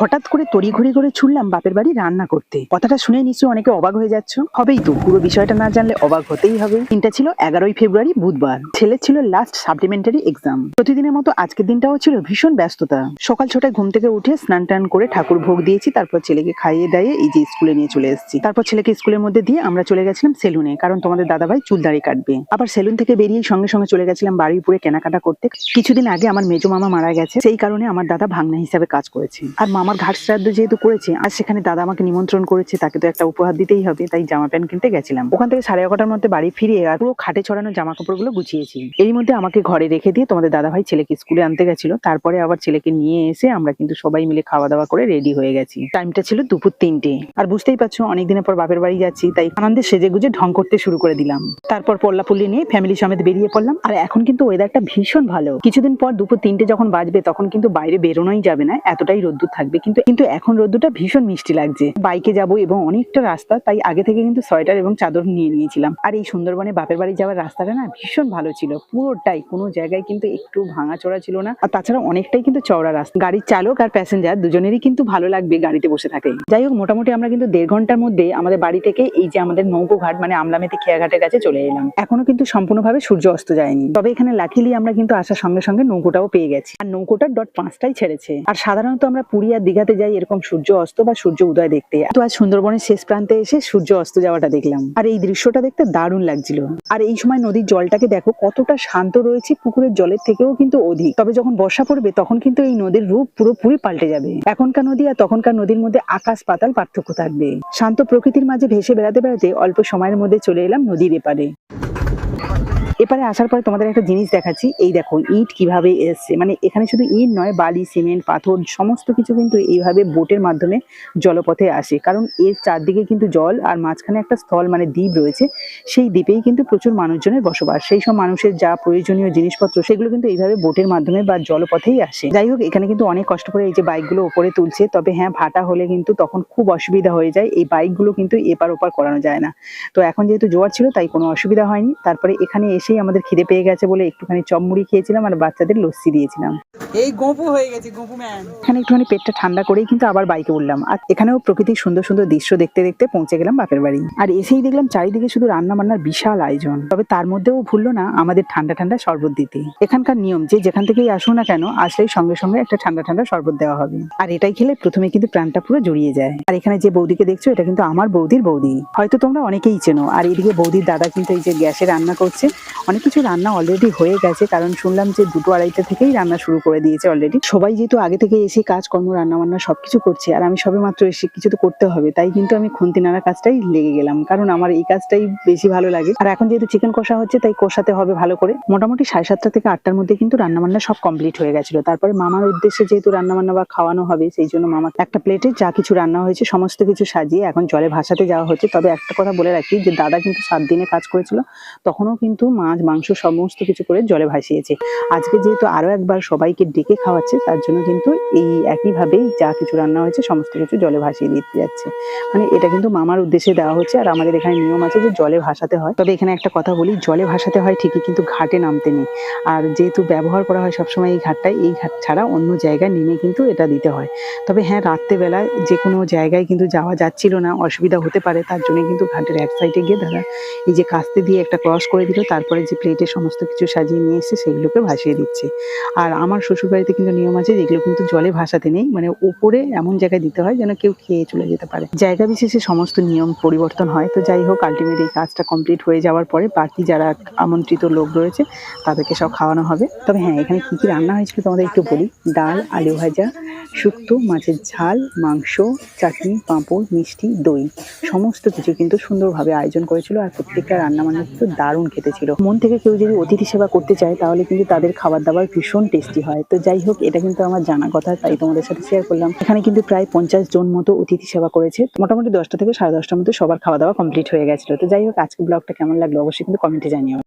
হঠাৎ করে তড়িঘড়ি করে ছুটলাম বাপের বাড়ি রান্না করতে। কথাটা শুনে নিশ্চয়ই অনেকে অবাক হয়ে যাচ্ছ। হবেই তো, পুরো বিষয়টা না জানলে অবাক হতেই হবে। দিনটা ছিল 11ই ফেব্রুয়ারি, বুধবার। ছেলের ছিল লাস্ট সাপ্লিমেন্টারি এক্সাম। প্রতিদিনের মতো আজকের দিনটাও ছিল ভীষণ ব্যস্ততা। সকাল 6টায় ঘুম থেকে উঠে স্নান টান করে ঠাকুর ভোগ দিয়েছি, তারপর ছেলেকে খাইয়ে দাইয়ে এই যে স্কুলে নিয়ে চলে এসেছি। তারপর ছেলেকে স্কুলের মধ্যে দিয়ে আমরা চলে গেছিলাম সেলুনে, কারণ তোমাদের দাদাভাই চুল দাড়ি কাটবে। আবার সেলুন থেকে বেরিয়ে সঙ্গে সঙ্গে চলে গেছিলাম বাড়ির উপরে কেনাকাটা করতে। কিছুদিন আগে আমার মেজো মামা মারা গেছে, সেই কারণে আমার দাদা ভাগনা হিসাবে কাজ করেছে। আর মামার ঘাট শ্রাদ্ধ যেহেতু করেছে, আর সেখানে দাদা আমাকে নিমন্ত্রণ করেছে, তাকে তো একটা উপহার দিতেই হবে, তাই জামা প্যান্ট কিনতে গেছিলাম। ওখান থেকে 11:30টার মধ্যে বাড়ি ফিরে আর পুরো খাটে ছড়ানো জামা কাপড়গুলো গুছিয়েছি। এর মধ্যে আমাকে ঘরে রেখে দিয়ে তোমাদের দাদাভাই ছেলেকে স্কুলে আনতে গেছিল। তারপরে আবার ছেলেকে নিয়ে এসে আমরা কিন্তু সবাই মিলে খাওয়া দাওয়া করে রেডি হয়ে গেছি। টাইমটা ছিল দুপুর 3টে। আর বুঝতেই পারছো অনেকদিনের পর বাপের বাড়ি যাচ্ছি, তাই আনন্দে সেজে গুজে ঢং করতে শুরু করে দিলাম। তারপর পল্লাপুল্লি নিয়ে ফ্যামিলি সমেত বেরিয়ে পড়লাম। আর এখন কিন্তু ওয়েদারটা ভীষণ ভালো। কিছুদিন পর দুপুর 3টে যখন বাজবে তখন কিন্তু বাইরে বেরোনোই যাবে না, এতটাই রোদ্দুর থাকবে। কিন্তু এখন রোদ্দুরটা ভীষণ মিষ্টি লাগছে। বাইকে যাবো এবং অনেকটা রাস্তা, তাই আগে থেকে কিন্তু সোয়েটার এবং চাদর নিয়ে নিয়েছিলাম। আর এই সুন্দরবনে বাপের বাড়ি যাওয়ার রাস্তাটা না ভীষণ ভালো ছিল, পুরোটাই, কোনো জায়গায় কিন্তু একটু ভাঙাচোরা ছিল না। আর তাছাড়া অনেকটাই কিন্তু চওড়া রাস্তা। গাড়ির চালক আর প্যাসেঞ্জার দুজনেরই কিন্তু ভালো লাগবে গাড়িতে বসে থাকে। যাই হোক, মোটামুটি আমরা কিন্তু 1.5 ঘন্টার মধ্যে আমাদের বাড়ি থেকে এই যে আমাদের নৌকো ঘাট মানে আমলামেতি খেয়াঘাটের কাছে চলে এলাম। এখনো কিন্তু সম্পূর্ণভাবে সূর্য অস্ত যায়নি, তবে এখানে লাকিলি আমরা কিন্তু আসার সঙ্গে সঙ্গে নৌকোটাও পেয়ে গেছি। আর নৌকোটার 5টাই ছেড়েছে। আর সাধারণত আমরা পুরী আর দীঘাতে যাই এরকম সূর্য অস্ত বা সূর্য উদয় দেখতে, তো আজ সুন্দরবনের শেষ প্রান্তে এসে সূর্য অস্ত যাওয়াটা দেখলাম। আর এই দৃশ্যটা দেখতে দারুণ লাগছিল। আর এই সময় নদীর জলটাকে দেখো কতটা শান্ত রয়েছে, পুকুরের জলের থেকেও কিন্তু অধিক। তবে যখন বর্ষা পড়বে তখন কিন্তু এই নদীর রূপ পুরোপুরি পাল্টে যাবে। এখনকার নদী আর তখনকার নদীর মধ্যে আকাশ পাতাল পার্থক্য থাকবে। শান্ত প্রকৃতির মাঝে ভেসে বেড়াতে বেড়াতে অল্প সময়ের মধ্যে চলে এলাম নদীর এপারে। এপারে আসার পরে তোমাদের একটা জিনিস দেখাচ্ছি। এই দেখো ইট কিভাবে এসছে, মানে এখানে শুধু ইট নয়, বালি, সিমেন্ট, পাথর সমস্ত কিছু কিন্তু এইভাবে বোটের মাধ্যমে জলপথে আসে। কারণ এর চারদিকে কিন্তু জল, আর মাঝখানে একটা স্থল মানে দ্বীপ রয়েছে। সেই দ্বীপেই কিন্তু প্রচুর মানুষজনের বসবাস। সেই সব মানুষের যা প্রয়োজনীয় জিনিসপত্র সেগুলো কিন্তু এইভাবে বোটের মাধ্যমে বা জলপথেই আসে। যাই হোক, এখানে কিন্তু অনেক কষ্ট করে এই যে বাইকগুলো উপরে তুলছে। তবে হ্যাঁ, ভাটা হলে কিন্তু তখন খুব অসুবিধা হয়ে যায়, এই বাইকগুলো কিন্তু এপার ওপার করানো যায় না। তো এখন যেহেতু জোয়ার ছিল তাই কোনো অসুবিধা হয়নি। তারপরে এখানে এসেই আমাদের খিদে পেয়ে গেছে বলে একটুখানি চপ মুড়ি খেয়েছিলাম আর বাচ্চাদের লস্যি দিয়েছিলাম। এই গোপু হয়ে গেছে, গোপু ম্যান। এখানে একটুখানি পেটটা ঠান্ডা করেই কিন্তু আবার বাইকে উঠলাম। আর এখানেও প্রকৃতির সুন্দর সুন্দর দৃশ্য দেখতে দেখতে পৌঁছে গেলাম বাপের বাড়ি। আর এসেই দেখলাম চারিদিকে শুধু রান্না বান্নার বিশাল আয়োজন। তবে তার মধ্যেও ভুললো না আমাদের ঠান্ডা ঠান্ডা শরবত দিতে। এখানকার নিয়ম যে যেখান থেকেই আসো না কেন, আসলেই সঙ্গে সঙ্গে একটা ঠান্ডা ঠান্ডা শরবত দেওয়া হবে। আর এটাই খেলে প্রথমে কিন্তু প্রাণটা পুরো জড়িয়ে যায়। আর এখানে যে বৌদিকে দেখছো, এটা কিন্তু আমার বৌদির বৌদি, হয়তো তোমরা অনেকেই চেনো। আর এদিকে বৌদির দাদা কিন্তু এই যে গ্যাসে রান্না করছে। অনেক কিছু রান্না অলরেডি হয়ে গেছে, কারণ শুনলাম যে 2-2:30টা থেকেই রান্না শুরু করে দিয়েছে অলরেডি। সবাই যেহেতু আগে থেকে এসে কাজকর্ম রান্না বান্না সবকিছু করছে, আর আমি সবে মাত্র এসে কিছু তো করতে হবে, তাই কিন্তু আমি খুন্তি নাড়া কাজটাই লেগে গেলাম, কারণ আমার এই কাজটাই বেশি ভালো লাগে। আর এখন যেহেতু চিকেন কষা হচ্ছে তাই কষাতে হবে ভালো করে। মোটামুটি 7:30টা থেকে 8টার মধ্যে কিন্তু রান্না বান্না সব কমপ্লিট হয়ে গেছিল। তারপরে মামার উদ্দেশ্যে যেহেতু রান্না বান্না বা খাওয়ানো হবে, সেই জন্য মামা একটা প্লেটে যা কিছু রান্না হয়েছে সমস্ত কিছু সাজিয়ে এখন জলে ভাসাতে যাওয়া হচ্ছে। তবে একটা কথা বলে রাখি যে দাদা কিন্তু 7 দিনে কাজ করেছিল, তখনও কিন্তু মাছ মাংস সমস্ত কিছু করে জলে ভাসিয়েছে। আজকে যেহেতু আরো একবার সবাইকে ডেকে খাওয়াচ্ছে, তার জন্য কিন্তু এই একইভাবেই যা কিছু রান্না হয়েছে সমস্ত কিছু জলে ভাসিয়ে দিতে যাচ্ছে। মানে এটা কিন্তু মামার উদ্দেশ্যে দেওয়া হচ্ছে। আর আমাদের এখানে নিয়ম আছে যে জলে ভাসাতে হয়। তবে এখানে একটা কথা বলি, জলে ভাসাতে হয় ঠিকই, কিন্তু ঘাটে নামতে নেই। আর যেহেতু ব্যবহার করা হয় সবসময় এই ঘাটটাই, এই ঘাট ছাড়া অন্য জায়গায় নেমে কিন্তু এটা দিতে হয়। তবে হ্যাঁ, রাত্রেবেলায় যে কোনো জায়গায় কিন্তু যাওয়া যাচ্ছিল না, অসুবিধা হতে পারে, তার জন্য কিন্তু ঘাটের এক সাইডে গিয়ে দাদা এই যে কাস্তে দিয়ে একটা ক্রস করে দিল, তারপরে যে প্লেটে সমস্ত কিছু সাজিয়ে নিয়ে এসে সেগুলোকে ভাসিয়ে দিচ্ছে। আর আমার শ্বশুর বাড়িতে কিন্তু নিয়ম আছে যেগুলো কিন্তু জলে ভাসাতে নেই, মানে উপরে এমন জায়গায় দিতে হয় যেন কেউ খেয়ে চলে যেতে পারে। জায়গা বিশেষে সমস্ত নিয়ম পরিবর্তন হয়। তো যাই হোক, আলটিমেট এই কাজটা কমপ্লিট হয়ে যাওয়ার পরে বাকি যারা আমন্ত্রিত লোক রয়েছে তাদেরকে সব খাওয়ানো হবে। তবে হ্যাঁ, এখানে কি কি রান্না হয়েছিল তোমাদের একটু বলি। ডাল, আলু ভাজা, শুক্তো, মাছের ঝাল, মাংস, চাটনি, পাঁপড়, মিষ্টি, দই সমস্ত কিছু কিন্তু সুন্দরভাবে আয়োজন করেছিল। আর প্রত্যেকটা রান্না বান্না কিন্তু দারুণ খেতে ছিল। মন থেকে কেউ যদি অতিথি সেবা করতে চায় তাহলে কিন্তু তাদের খাবার দাবার ভীষণ টেস্টি হয়। তো যাই হোক, এটা কিন্তু আমার জানা কথা, তাই তোমাদের সাথে শেয়ার করলাম। এখানে কিন্তু প্রায় 50 জন মতো অতিথি সেবা করেছে। মোটামুটি 10টা থেকে 10:30টার মধ্যে সবার খাওয়া দাওয়া কমপ্লিট হয়ে গেছিল। তো যাই হোক, আজকে ব্লগটা কেমন লাগলো অবশ্যই কিন্তু কমেন্টে জানিও।